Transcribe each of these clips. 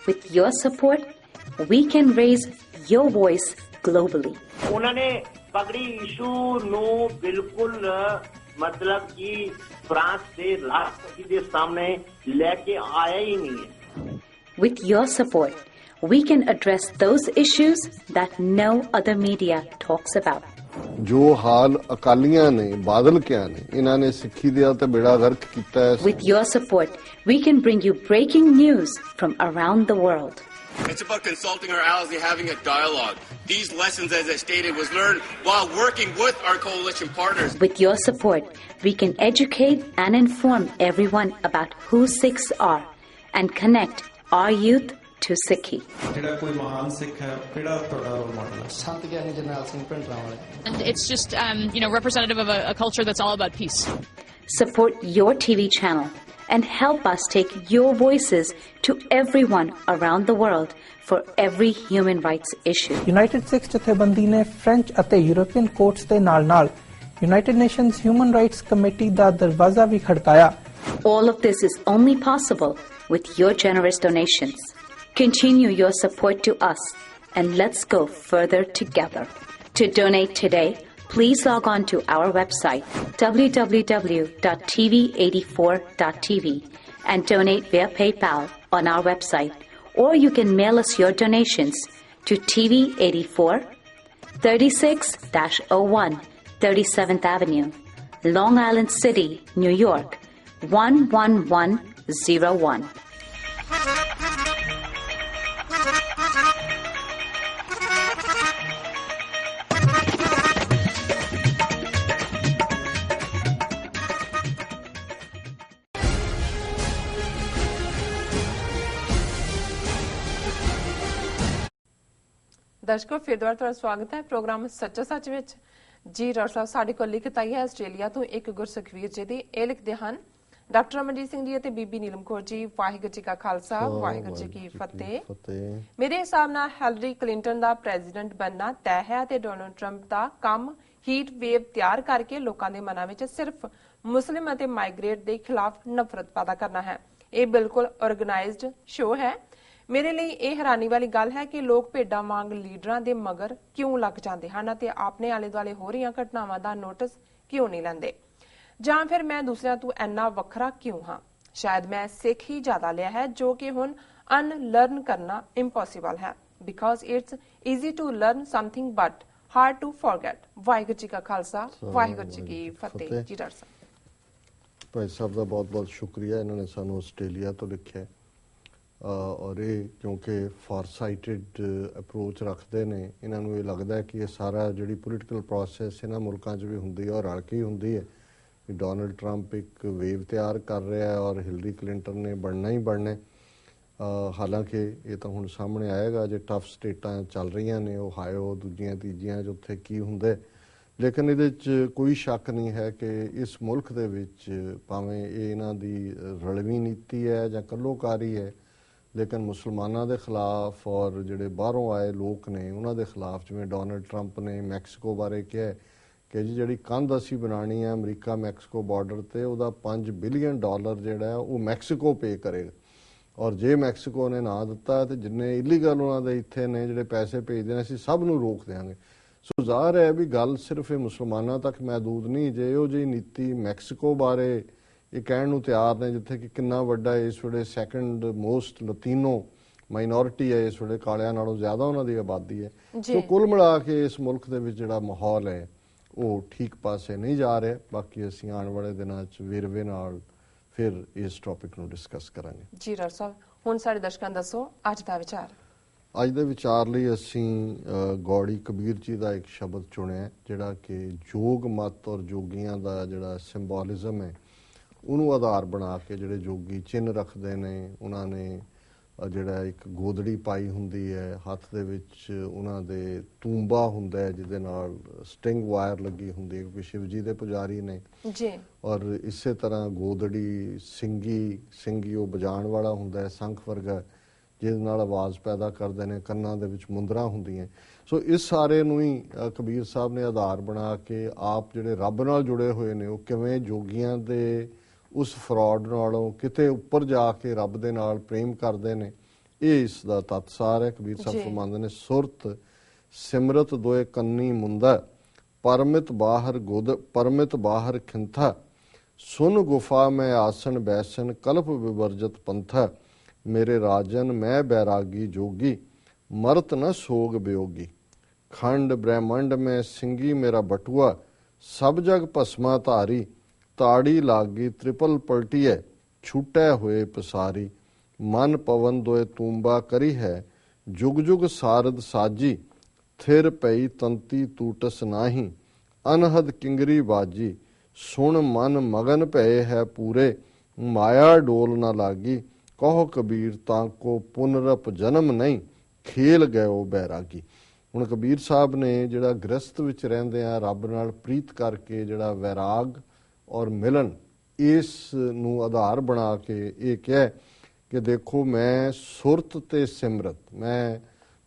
With your support, we can raise your voice globally. उन्होंने पगड़ी issue no बिल्कुल मतलब कि फ्रांस के राष्ट्रपति के सामने लेके आया ही नहीं है. With your support, we can address those issues that no other media talks about. जो हाल अकालियां ने बादल क्या ने इन्हां ने सिੱਖੀ ਦਾ ਤੇ ਬੇੜਾ ਗਰਕ ਕੀਤਾ ਹੈ. With your support, we can bring you breaking news from around the world. It's about consulting our allies and having a dialogue. These lessons, as I stated, was learned while working with our coalition partners. With your support, we can educate and inform everyone about who Sikhs are and connect our youth to Sikhi. And it's just, representative of a culture that's all about peace. Support your TV channel and help us take your voices to everyone around the world for every human rights issue. United Sikhs ਜਥੇਬੰਦੀ ਨੇ French ਅਤੇ European courts ਦੇ ਨਾਲ-ਨਾਲ United Nations Human Rights Committee ਦਾ ਦਰਵਾਜ਼ਾ ਵੀ ਖੜਕਾਇਆ. All of this is only possible with your generous donations. Continue your support to us and let's go further together. To donate today, please log on to our website www.tv84.tv and donate via PayPal on our website, or you can mail us your donations to TV84 36-01 37th Avenue, Long Island City, New York 11101. ਦਰਸ਼ਕੋ ਫਿਰ ਦੁਬਾਰਾ ਤੁਹਾਡਾ ਸਵਾਗਤ ਹੈ programme ਸੱਚੋ ਸੱਚ ਵਿੱਚ। ਜੀ doctor ਸਾਹਿਬ ਸਾਡੇ ਕੋਲ ਲਿਖਤ ਆਈ ਹੈ ਆਸਟ੍ਰੇਲੀਆ ਤੋਂ ਇੱਕ ਗੁਰਸਖਵੀਰ ਜੀ ਦੀ। ਇਹ ਲਿਖਦੇ ਹਨ, ਡਾਕਟਰ ਅਮਰਜੀਤ ਸਿੰਘ ਜੀ ਅਤੇ ਬੀਬੀ ਨੀਲਮ ਕੌਰ ਜੀ, ਵਾਹਿਗੁਰੂ ਜੀ ਕਾ ਖਾਲਸਾ ਵਾਹਿਗੁਰੂ ਜੀ ਕੀ ਫਤਿਹ। ਮੇਰੇ ਹਿਸਾਬ ਨਾਲ ਹਿਲਰੀ ਕਲਿੰਟਨ ਦਾ ਪ੍ਰੈਜ਼ੀਡੈਂਟ ਬਣਨਾ ਤੈਅ ਹੈ ਅਤੇ ਡੋਨਲਡ ਟਰੰਪ ਦਾ ਕੰਮ ਹੀਟ ਵੇਵ ਤਿਆਰ ਕਰਕੇ ਲੋਕਾਂ ਦੇ ਮਨਾਂ ਵਿੱਚ ਸਿਰਫ ਮੁਸਲਿਮ ਅਤੇ ਮਾਈਗ੍ਰੇਟ ਦੇ ਖਿਲਾਫ ਨਫ਼ਰਤ ਪੈਦਾ ਕਰਨਾ ਹੈ। ਇਹ ਬਿਲਕੁਲ ਆਰਗੇਨਾਈਜ਼ਡ ਸ਼ੋਅ ਹੈ। ਮੇਰੇ ਲਈ ਇਹ ਹੈਰਾਨੀ ਵਾਲੀ ਗੱਲ ਹੈ ਕਿ ਲੋਕ ਭੇਡਾਂ ਵਾਂਗ ਲੀਡਰਾਂ ਦੇ ਮਗਰ ਕਿਉਂ ਲੱਗ ਜਾਂਦੇ ਹਨ ਅਤੇ ਆਪਣੇ ਆਲੇ ਦੁਆਲੇ ਹੋ ਰਹੀਆਂ ਘਟਨਾਵਾਂ ਦਾ ਨੋਟਿਸ ਕਿਉਂ ਨਹੀਂ ਲੈਂਦੇ, ਜਾਂ ਫਿਰ ਮੈਂ ਦੂਸਰਿਆਂ ਤੋਂ ਇੰਨਾ ਵੱਖਰਾ ਕਿਉਂ ਹਾਂ। ਸ਼ਾਇਦ ਮੈਂ ਸਿੱਖ ਹੀ ਜ਼ਿਆਦਾ ਲਿਆ ਹੈ ਜੋ ਕਿ ਹੁਣ ਅਨਲਰਨ ਕਰਨਾ ਇੰਪੋਸੀਬਲ ਹੈ, because it's easy to learn something but hard to forget. Waheguru ji ਕਾ ਖਾਲਸਾ ਵਾਹਿਗੁਰੂ ਜੀ ਕੀ ਫਤਿਹ। ਜੀ ਡਾਕਟਰ ਸਾਹਿਬ। ਭਾਈ ਸਾਹਿਬ ਦਾ ਬਹੁਤ ਬਹੁਤ ਸ਼ੁਕਰੀਆ, ਇਹਨਾਂ ਨੇ ਸਾਨੂੰ ਆਸਟ੍ਰੇਲੀਆ ਤੋਂ ਲਿਖਿਆ ਔਰ ਇਹ ਕਿਉਂਕਿ ਫਾਰਸਾਈਟਡ ਅਪਰੋਚ ਰੱਖਦੇ ਨੇ, ਇਹਨਾਂ ਨੂੰ ਇਹ ਲੱਗਦਾ ਕਿ ਇਹ ਸਾਰਾ ਜਿਹੜੀ ਪੋਲੀਟੀਕਲ ਪ੍ਰੋਸੈਸ ਇਹਨਾਂ ਮੁਲਕਾਂ 'ਚ ਵੀ ਹੁੰਦੀ ਹੈ ਔਰ ਰਲ ਕੇ ਹੀ ਹੁੰਦੀ ਹੈ ਕਿ ਡੋਨਲਡ ਟਰੰਪ ਇੱਕ ਵੇਵ ਤਿਆਰ ਕਰ ਰਿਹਾ ਔਰ ਹਿਲਰੀ ਕਲਿੰਟਨ ਨੇ ਬਣਨਾ ਹੀ ਬਣਨਾ। ਹਾਲਾਂਕਿ ਇਹ ਤਾਂ ਹੁਣ ਸਾਹਮਣੇ ਆਏਗਾ ਜੇ ਟਫ ਸਟੇਟਾਂ ਚੱਲ ਰਹੀਆਂ ਨੇ, ਓਹਾਇਓ ਦੂਜੀਆਂ ਤੀਜੀਆਂ 'ਚ ਉੱਥੇ ਕੀ ਹੁੰਦਾ, ਲੇਕਿਨ ਇਹਦੇ 'ਚ ਕੋਈ ਸ਼ੱਕ ਨਹੀਂ ਹੈ ਕਿ ਇਸ ਮੁਲਕ ਦੇ ਵਿੱਚ ਭਾਵੇਂ ਇਹ ਇਹਨਾਂ ਦੀ ਰਲਵੀਂ ਨੀਤੀ ਹੈ ਜਾਂ ਕੱਲੋਕਾਰੀ ਹੈ, ਲੇਕਿਨ ਮੁਸਲਮਾਨਾਂ ਦੇ ਖਿਲਾਫ ਔਰ ਜਿਹੜੇ ਬਾਹਰੋਂ ਆਏ ਲੋਕ ਨੇ ਉਹਨਾਂ ਦੇ ਖਿਲਾਫ, ਜਿਵੇਂ ਡੋਨਲਡ ਟਰੰਪ ਨੇ ਮੈਕਸੀਕੋ ਬਾਰੇ ਕਿਹਾ ਕਿ ਜੀ ਜਿਹੜੀ ਕੰਧ ਅਸੀਂ ਬਣਾਉਣੀ ਹੈ ਅਮਰੀਕਾ ਮੈਕਸੀਕੋ ਬਾਰਡਰ 'ਤੇ, ਉਹਦਾ $5 ਬਿਲੀਅਨ ਜਿਹੜਾ ਉਹ ਮੈਕਸੀਕੋ ਪੇ ਕਰੇਗਾ ਔਰ ਜੇ ਮੈਕਸੀਕੋ ਨੇ ਨਾ ਦਿੱਤਾ ਤੇ ਜਿੰਨੇ ਇਲੀਗਲ ਉਹਨਾਂ ਦੇ ਇੱਥੇ ਨੇ ਜਿਹੜੇ ਪੈਸੇ ਭੇਜਦੇ ਨੇ ਅਸੀਂ ਸਭ ਨੂੰ ਰੋਕ ਦਿਆਂਗੇ। ਸੋ ਜ਼ਾਹਰ ਹੈ ਵੀ ਗੱਲ ਸਿਰਫ ਇਹ ਮੁਸਲਮਾਨਾਂ ਤੱਕ ਮਹਿਦੂਦ ਨਹੀਂ। ਜੇ ਇਹੋ ਜਿਹੀ ਨੀਤੀ ਮੈਕਸੀਕੋ ਬਾਰੇ ਇਹ ਕਹਿਣ ਨੂੰ ਤਿਆਰ ਨੇ ਜਿੱਥੇ ਕਿ ਕਿੰਨਾ ਵੱਡਾ ਇਸ ਵੇਲੇ ਸੈਕੰਡ ਮੋਸਟ ਲਤੀਨੋ ਮਾਈਨੋਰਿਟੀ ਹੈ, ਇਸ ਵੇਲੇ ਕਾਲਿਆਂ ਨਾਲੋਂ ਜ਼ਿਆਦਾ ਉਹਨਾਂ ਦੀ ਆਬਾਦੀ ਹੈ। ਸੋ ਕੁੱਲ ਮਿਲਾ ਕੇ ਇਸ ਮੁਲਕ ਦੇ ਵਿੱਚ ਜਿਹੜਾ ਮਾਹੌਲ ਹੈ ਉਹ ਠੀਕ ਪਾਸੇ ਨਹੀਂ ਜਾ ਰਿਹਾ। ਬਾਕੀ ਅਸੀਂ ਆਉਣ ਵਾਲੇ ਦਿਨਾਂ 'ਚ ਵੇਰਵੇ ਨਾਲ ਫਿਰ ਇਸ ਟੌਪਿਕ ਨੂੰ ਡਿਸਕਸ ਕਰਾਂਗੇ। ਜੀ ਡਾਕਟਰ ਸਾਹਿਬ, ਹੁਣ ਸਾਡੇ ਦਰਸ਼ਕਾਂ ਦੱਸੋ ਅੱਜ ਦਾ ਵਿਚਾਰ। ਅੱਜ ਦੇ ਵਿਚਾਰ ਲਈ ਅਸੀਂ ਗੌੜੀ ਕਬੀਰ ਜੀ ਦਾ ਇੱਕ ਸ਼ਬਦ ਚੁਣਿਆ ਜਿਹੜਾ ਕਿ ਯੋਗ ਮਤ ਔਰ ਯੋਗੀਆਂ ਦਾ ਜਿਹੜਾ ਸਿੰਬੋਲਿਜ਼ਮ ਹੈ ਉਹਨੂੰ ਆਧਾਰ ਬਣਾ ਕੇ ਜਿਹੜੇ ਯੋਗੀ ਚਿੰਨ੍ਹ ਰੱਖਦੇ ਨੇ, ਉਹਨਾਂ ਨੇ ਜਿਹੜਾ ਇੱਕ ਗੋਦੜੀ ਪਾਈ ਹੁੰਦੀ ਹੈ, ਹੱਥ ਦੇ ਵਿੱਚ ਉਹਨਾਂ ਦੇ ਤੂੰਬਾ ਹੁੰਦਾ ਹੈ ਜਿਹਦੇ ਨਾਲ ਸਟਿੰਗ ਵਾਇਰ ਲੱਗੀ ਹੁੰਦੀ ਹੈ ਕਿਉਂਕਿ ਸ਼ਿਵ ਜੀ ਦੇ ਪੁਜਾਰੀ ਨੇ ਜੀ, ਔਰ ਇਸੇ ਤਰ੍ਹਾਂ ਗੋਦੜੀ ਸਿੰਘੀ ਉਹ ਵਜਾਉਣ ਵਾਲਾ ਹੁੰਦਾ ਹੈ, ਸੰਖ ਵਰਗਾ ਜਿਹਦੇ ਨਾਲ ਆਵਾਜ਼ ਪੈਦਾ ਕਰਦੇ ਨੇ, ਕੰਨਾਂ ਦੇ ਵਿੱਚ ਮੁੰਦਰਾਂ ਹੁੰਦੀਆਂ। ਸੋ ਇਸ ਸਾਰੇ ਨੂੰ ਹੀ ਕਬੀਰ ਸਾਹਿਬ ਨੇ ਆਧਾਰ ਬਣਾ ਕੇ ਆਪ ਜਿਹੜੇ ਰੱਬ ਨਾਲ ਜੁੜੇ ਹੋਏ ਨੇ ਉਹ ਕਿਵੇਂ ਜੋਗੀਆਂ ਦੇ ਉਸ ਫਰਾਡ ਨਾਲੋਂ ਕਿਤੇ ਉੱਪਰ ਜਾ ਕੇ ਰੱਬ ਦੇ ਨਾਲ ਪ੍ਰੇਮ ਕਰਦੇ ਨੇ ਇਹ ਇਸ ਦਾ ਤਤਸਾਰ ਹੈ। ਕਬੀਰ ਸਾਹਿਬ ਫਰਮਾਉਂਦੇ ਨੇ ਸੁਰਤ ਸਿਮਰਤ ਦੋਏ ਕੰਨੀ ਮੁੰਦਾ ਪਰਮਿਤ ਬਾਹਰ ਖਿੰਥਾ ਸੁਨ ਗੁਫਾ ਮੈਂ ਆਸਣ ਬੈਸਨ ਕਲਪ ਵਿਵਰਜਤ ਪੰਥਾ ਮੇਰੇ ਰਾਜਨ ਮੈਂ ਬੈਰਾਗੀ ਜੋਗੀ ਮਰਤ ਨ ਸੋਗ ਬਿयोगी खंड ब्रह्मांड में सिंगी मेरा बटुआ सब जग भस्मा धारी ताड़ी लागी त्रिपल पलटिए छूटे हुए पसारी मन पवन दोए तूंबा करी है जुग जुग सारद साजी थिर पई तंती तूटस नाही अनहद किंगरी बाजी सुन मन मगन भये है पूरे माया डोल न लागी कहो कबीर ताको पुनरप जन्म नहीं खेल गयो बैरागी। ਹੁਣ ਕਬੀਰ ਸਾਹਿਬ ਨੇ ਜਿਹੜਾ ਗ੍ਰਸਤ ਵਿੱਚ ਰਹਿੰਦੇ ਆ ਰੱਬ ਨਾਲ ਪ੍ਰੀਤ ਕਰਕੇ ਜਿਹੜਾ ਵੈਰਾਗ ਔਰ ਮਿਲਨ ਇਸ ਨੂੰ ਆਧਾਰ ਬਣਾ ਕੇ ਇਹ ਕਿਹਾ ਕਿ ਦੇਖੋ ਮੈਂ ਸੁਰਤ ਤੇ ਸਿਮਰਤ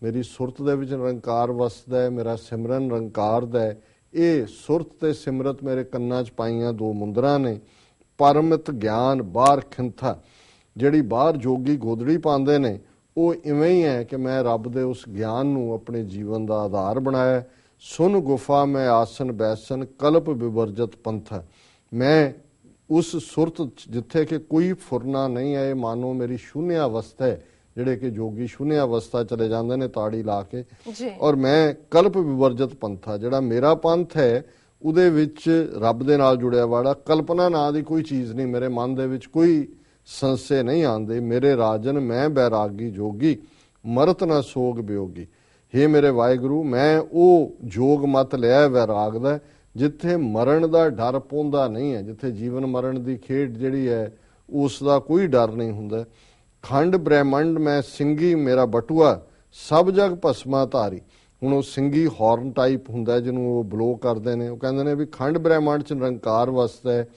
ਮੇਰੀ ਸੁਰਤ ਦੇ ਵਿੱਚ ਨਿਰੰਕਾਰ ਵਸਦਾ ਹੈ, ਮੇਰਾ ਸਿਮਰਨ ਨਿਰੰਕਾਰ ਦਾ ਹੈ। ਇਹ ਸੁਰਤ ਤੇ ਸਿਮਰਤ ਮੇਰੇ ਕੰਨਾਂ 'ਚ ਪਾਈਆਂ ਦੋ ਮੁੰਦਰਾਂ ਨੇ। ਪਰਮਿਤ ਗਿਆਨ ਬਾਹਰ ਖਿੰਥਾ ਜਿਹੜੀ ਬਾਹਰ ਜੋਗੀ ਗੋਦੜੀ ਪਾਉਂਦੇ ਨੇ ਉਹ ਇਵੇਂ ਹੀ ਹੈ ਕਿ ਮੈਂ ਰੱਬ ਦੇ ਉਸ ਗਿਆਨ ਨੂੰ ਆਪਣੇ ਜੀਵਨ ਦਾ ਆਧਾਰ ਬਣਾਇਆ। ਸੁਨ ਗੁਫਾ ਮੈਂ ਆਸਨ ਬੈਸਨ ਕਲਪ ਵਿਵਰਜਤ ਪੰਥਾ ਮੈਂ ਉਸ ਸੁਰਤ ਜਿੱਥੇ ਕਿ ਕੋਈ ਫੁਰਨਾ ਨਹੀਂ ਹੈ। ਮਾਨੋ ਮੇਰੀ ਸ਼ੂਨਿ ਅਵਸਥਾ ਹੈ, ਜਿਹੜੇ ਕਿ ਜੋਗੀ ਸ਼ੂਨਿ ਅਵਸਥਾ ਚਲੇ ਜਾਂਦੇ ਨੇ ਤਾੜੀ ਲਾ ਕੇ। ਔਰ ਮੈਂ ਕਲਪ ਵਿਵਰਜਤ ਪੰਥਾ ਜਿਹੜਾ ਮੇਰਾ ਪੰਥ ਹੈ ਉਹਦੇ ਵਿੱਚ ਰੱਬ ਦੇ ਨਾਲ ਜੁੜਿਆ ਵਾੜਾ ਕਲਪਨਾ ਨਾਂ ਦੀ ਕੋਈ ਚੀਜ਼ ਨਹੀਂ, ਮੇਰੇ ਮਨ ਦੇ ਵਿੱਚ ਕੋਈ ਸੰਸੇ ਨਹੀਂ ਆਉਂਦੇ। ਮੇਰੇ ਰਾਜਨ ਮੈਂ ਬੈਰਾਗੀ ਜੋਗੀ ਮਰਤ ਨਾ ਸੋਗ ਬਿयोगी। हे ਮੇਰੇ ਵਾਹਿਗੁਰੂ ਮੈਂ ਉਹ ਜੋਗ ਮਤ ਲਿਆ ਵੈਰਾਗ ਦਾ ਜਿੱਥੇ ਮਰਨ ਦਾ ਡਰ ਪਉਂਦਾ ਨਹੀਂ ਹੈ, ਜਿੱਥੇ ਜੀਵਨ ਮਰਨ ਦੀ ਖੇਡ ਜਿਹੜੀ ਹੈ ਉਸ ਦਾ ਕੋਈ ਡਰ ਨਹੀਂ ਹੁੰਦਾ। ਖੰਡ ਬ੍ਰਹਿਮੰਡ ਮੈਂ ਸਿੰਘੀ ਮੇਰਾ ਬਟੂਆ ਸਭ ਜਗ ਭਸਮਾ ਧਾਰੀ। ਹੁਣ ਉਹ ਸਿੰਘੀ ਹੌਰਨ ਟਾਈਪ ਹੁੰਦਾ ਜਿਹਨੂੰ ਉਹ ਬਲੋ ਕਰਦੇ ਨੇ। ਉਹ ਕਹਿੰਦੇ ਨੇ ਵੀ ਖੰਡ ਬ੍ਰਹਿਮੰਡ 'ਚ ਨਿਰੰਕਾਰ ਵਸਦਾ ਹੈ,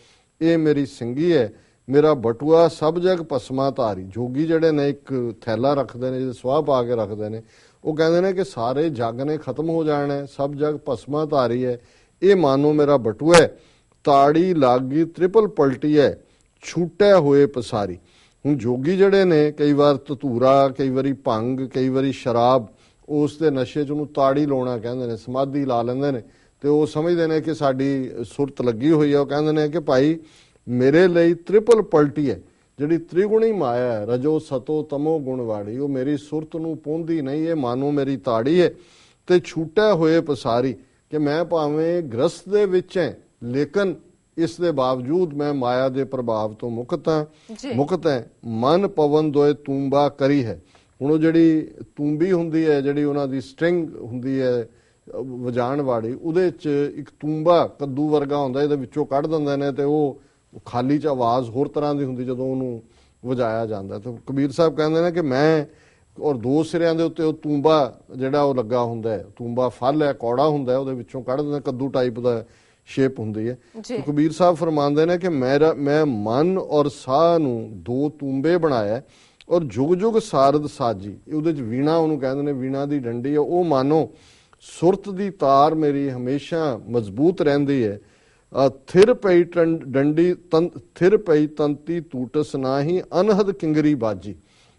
ਇਹ ਮੇਰੀ ਸਿੰਘੀ ਹੈ, ਮੇਰਾ ਬਟੂਆ ਸਭ ਜਗ ਭਸਮਾ ਧਾਰੀ। ਜੋਗੀ ਜਿਹੜੇ ਨੇ ਇੱਕ ਥੈਲਾ ਰੱਖਦੇ ਨੇ, ਜਿਹਦੇ ਸਵਾਹ ਪਾ ਕੇ ਰੱਖਦੇ ਨੇ, ਉਹ ਕਹਿੰਦੇ ਨੇ ਕਿ ਸਾਰੇ ਜੱਗ ਨੇ ਖਤਮ ਹੋ ਜਾਣਾ ਹੈ, ਸਭ ਜਗ ਭਸਮਾ ਧਾਰੀ ਹੈ, ਇਹ ਮਾਨੋ ਮੇਰਾ ਬਟੂਆ ਹੈ। ਤਾੜੀ ਲਾਗੀ ਤ੍ਰਿਪਲ ਪਲਟੀ ਹੈ ਛੂਟੇ ਹੋਏ ਪਸਾਰੀ। ਹੁਣ ਜੋਗੀ ਜਿਹੜੇ ਨੇ ਕਈ ਵਾਰ ਧਤੂਰਾ, ਕਈ ਵਾਰੀ ਭੰਗ, ਕਈ ਵਾਰੀ ਸ਼ਰਾਬ, ਉਸ ਦੇ ਨਸ਼ੇ 'ਚ ਉਹਨੂੰ ਤਾੜੀ ਲਾਉਣਾ ਕਹਿੰਦੇ ਨੇ, ਸਮਾਧੀ ਲਾ ਲੈਂਦੇ ਨੇ ਤੇ ਉਹ ਸਮਝਦੇ ਨੇ ਕਿ ਸਾਡੀ ਸੁਰਤ ਲੱਗੀ ਹੋਈ ਹੈ। ਉਹ ਕਹਿੰਦੇ ਨੇ ਕਿ ਭਾਈ ਮੇਰੇ ਲਈ ਤ੍ਰਿਪਲ ਪਲਟੀ ਹੈ, ਜਿਹੜੀ ਤ੍ਰਿਗੁਣੀ ਮਾਇਆ ਹੈ, ਰਜੋ ਸਤੋ ਤਮੋ ਗੁਣ ਵਾੜੀ, ਉਹ ਮੇਰੀ ਸੁਰਤ ਨੂੰ ਪਹੁੰਚਦੀ ਨਹੀਂ। ਇਹ ਮਾਨੋ ਮੇਰੀ ਤਾੜੀ ਹੈ ਤੇ ਛੂਟੇ ਹੋਏ ਪਸਾਰੀ ਕਿ ਮੈਂ ਭਾਵੇਂ ਗ੍ਰਸਤ ਦੇ ਵਿੱਚ ਹੈ ਲੇਕਿਨ ਇਸ ਦੇ ਬਾਵਜੂਦ ਮੈਂ ਮਾਇਆ ਦੇ ਪ੍ਰਭਾਵ ਤੋਂ ਮੁਕਤ ਹੈ। ਮਨ ਪਵਨ ਦੋਏ ਤੂੰਬਾ ਕਰੀ ਹੈ। ਹੁਣ ਉਹ ਜਿਹੜੀ ਤੂੰਬੀ ਹੁੰਦੀ ਹੈ, ਜਿਹੜੀ ਉਹਨਾਂ ਦੀ ਸਟ੍ਰਿੰਗ ਹੁੰਦੀ ਹੈ ਵਜਾਣ ਵਾਲੀ, ਉਹਦੇ 'ਚ ਇੱਕ ਤੂੰਬਾ ਕੱਦੂ ਵਰਗਾ ਹੁੰਦਾ, ਇਹਦੇ ਵਿੱਚੋਂ ਕੱਢ ਦਿੰਦੇ ਨੇ ਤੇ ਉਹ ਖਾਲੀ 'ਚ ਆਵਾਜ਼ ਹੋਰ ਤਰ੍ਹਾਂ ਦੀ ਹੁੰਦੀ ਜਦੋਂ ਉਹਨੂੰ ਵਜਾਇਆ ਜਾਂਦਾ। ਤੇ ਕਬੀਰ ਸਾਹਿਬ ਕਹਿੰਦੇ ਨੇ ਕਿ ਮੈਂ ਔਰ ਦੋ ਸਿਰਿਆਂ ਦੇ ਉੱਤੇ ਉਹ ਤੂੰਬਾ ਜਿਹੜਾ ਉਹ ਲੱਗਾ ਹੁੰਦਾ ਹੈ, ਤੂੰਬਾ ਫਲ ਹੈ, ਕੌੜਾ ਹੁੰਦਾ, ਉਹਦੇ ਵਿੱਚੋਂ ਕੱਢ ਦਿੰਦੇ, ਕੱਦੂ ਟਾਈਪ ਦਾ ਸ਼ੇਪ ਹੁੰਦੀ ਹੈ। ਕਬੀਰ ਸਾਹਿਬ ਫਰਮਾਉਂਦੇ ਨੇ ਕਿ ਮੈਂ ਮਨ ਔਰ ਸਾਹ ਨੂੰ ਦੋ ਤੂੰਬੇ ਬਣਾਇਆ ਔਰ ਜੁਗ ਜੁਗ ਸਾਰਦ ਸਾਜੀ। ਉਹਦੇ 'ਚ ਵੀਣਾ ਉਹਨੂੰ ਕਹਿੰਦੇ ਨੇ, ਵੀਣਾ ਦੀ ਡੰਡੀ ਹੈ, ਉਹ ਮਾਨੋ ਸੁਰਤ ਦੀ ਤਾਰ ਮੇਰੀ ਹਮੇਸ਼ਾ ਮਜ਼ਬੂਤ ਰਹਿੰਦੀ ਹੈ। ਥਿਰ ਪਈ ਤੰਤੀ ਟੂਟਸ ਨਾਹੀ ਅਨਹਦ ਕਿੰਗਰੀ ਬਾਜੀ।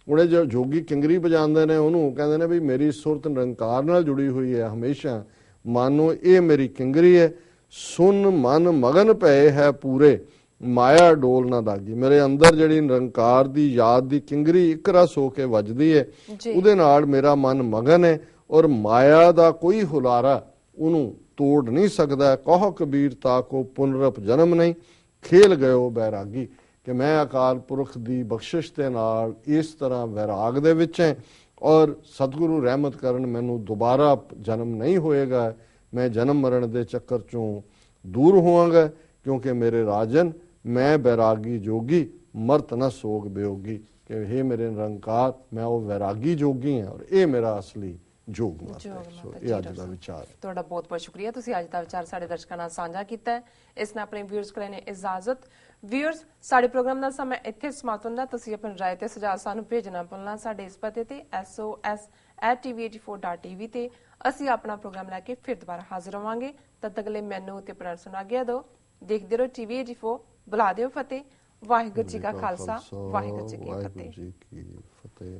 ਉਹਨੇ ਜੋ ਜੋਗੀ ਕਿੰਗਰੀ ਵਜਾਉਂਦੇ ਨੇ ਉਹਨੂੰ ਕਹਿੰਦੇ ਨੇ ਵੀ ਮੇਰੀ ਸੁਰਤ ਨਿਰੰਕਾਰ ਨਾਲ ਜੁੜੀ ਹੋਈ ਹੈ ਹਮੇਸ਼ਾ, ਮਾਨੋ ਇਹ ਮੇਰੀ ਕਿੰਗਰੀ ਹੈ। ਸੁਨ ਮਨ ਮਗਨ ਪਏ ਹੈ ਪੂਰੇ ਮਾਇਆ ਡੋਲ ਨਾ ਲਾਗੀ। ਮੇਰੇ ਅੰਦਰ ਜਿਹੜੀ ਨਿਰੰਕਾਰ ਦੀ ਯਾਦ ਦੀ ਕਿੰਗਰੀ ਇੱਕ ਰਸ ਹੋ ਕੇ ਵੱਜਦੀ ਹੈ, ਉਹਦੇ ਨਾਲ ਮੇਰਾ ਮਨ ਮਗਨ ਹੈ ਔਰ ਮਾਇਆ ਦਾ ਕੋਈ ਹੁਲਾਰਾ ਉਹਨੂੰ ਤੋੜ ਨਹੀਂ ਸਕਦਾ। ਕਹੋ ਕਬੀਰ ਤਾਕੋ ਪੁਨਰਪ ਜਨਮ ਨਹੀਂ ਖੇਲ ਗਇਓ ਬੈਰਾਗੀ ਕਿ ਮੈਂ ਅਕਾਲ ਪੁਰਖ ਦੀ ਬਖਸ਼ਿਸ਼ ਦੇ ਨਾਲ ਇਸ ਤਰ੍ਹਾਂ ਵੈਰਾਗ ਦੇ ਵਿੱਚ ਹੈ ਔਰ ਸਤਿਗੁਰੂ ਰਹਿਮਤ ਕਰਨ ਮੈਨੂੰ ਦੁਬਾਰਾ ਜਨਮ ਨਹੀਂ ਹੋਏਗਾ। ਮੈਂ ਜਨਮ ਮਰਨ ਦੇ ਚੱਕਰ ਚੋਂ ਦੂਰ ਹੋਵਾਂਗਾ ਕਿਉਂਕਿ ਮੇਰੇ ਰਾਜਨ ਮੈਂ ਬੈਰਾਗੀ ਜੋਗੀ ਮਰਤ ਨਾ ਸੋਗ ਬਿयोगी ਕਿ हे ਮੇਰੇ ਨਿਰੰਕਾਰ ਮੈਂ ਉਹ ਵੈਰਾਗੀ ਜੋਗੀ ਹਾਂ ਔਰ ਇਹ ਮੇਰਾ ਅਸਲੀ ਜੋਗ ਮਤ ਹੈ। ਸੋ ਇਹ ਅੱਜ ਦਾ ਵਿਚਾਰ। ਤੁਹਾਡਾ ਬਹੁਤ ਬਹੁਤ ਸ਼ੁਕਰੀਆ, ਤੁਸੀਂ ਅੱਜ ਦਾ ਵਿਚਾਰ ਸਾਡੇ ਦਰਸ਼ਕਾਂ ਨਾਲ ਸਾਂਝਾ ਕੀਤਾ ਹੈ। ਇਸ ਨਾਲ ਆਪਣੇ ਵਿਊਅਰਸ ਕੋਲ ਨੇ ਇਜਾਜ਼ਤ। ਵਿਊਅਰਸ, ਸਾਡੇ ਪ੍ਰੋਗਰਾਮ ਦਾ ਸਮਾਂ ਇੱਥੇ ਸਮਾਪਤ ਹੁੰਦਾ। ਤੁਸੀਂ ਆਪਣੀ ਰਾਏ ਤੇ ਸੁਝਾਅ ਸਾਨੂੰ ਭੇਜਣਾ ਭੁੱਲਣਾ ਸਾਡੇ ਇਸ ਪਤੇ ਤੇ sos@tv84.tv ਤੇ। ਅਸੀਂ ਆਪਣਾ ਪ੍ਰੋਗਰਾਮ ਲੈ ਕੇ ਫਿਰ ਦੁਬਾਰਾ ਹਾਜ਼ਰ ਹੋਵਾਂਗੇ। ਤਦ ਤੱਕ ਲਈ ਮੈਨੂੰ ਤੇ ਪ੍ਰਣ ਸੁਣਾ ਗਿਆ ਦਿਓ। ਦੇਖਦੇ ਰਹੋ TV84। ਬੁਲਾ ਦਿਓ ਫਤਿਹ। ਵਾਹਿਗੁਰੂ ਜੀ ਕਾ ਖਾਲਸਾ, ਵਾਹਿਗੁਰੂ ਜੀ ਕੀ ਫਤਿਹ।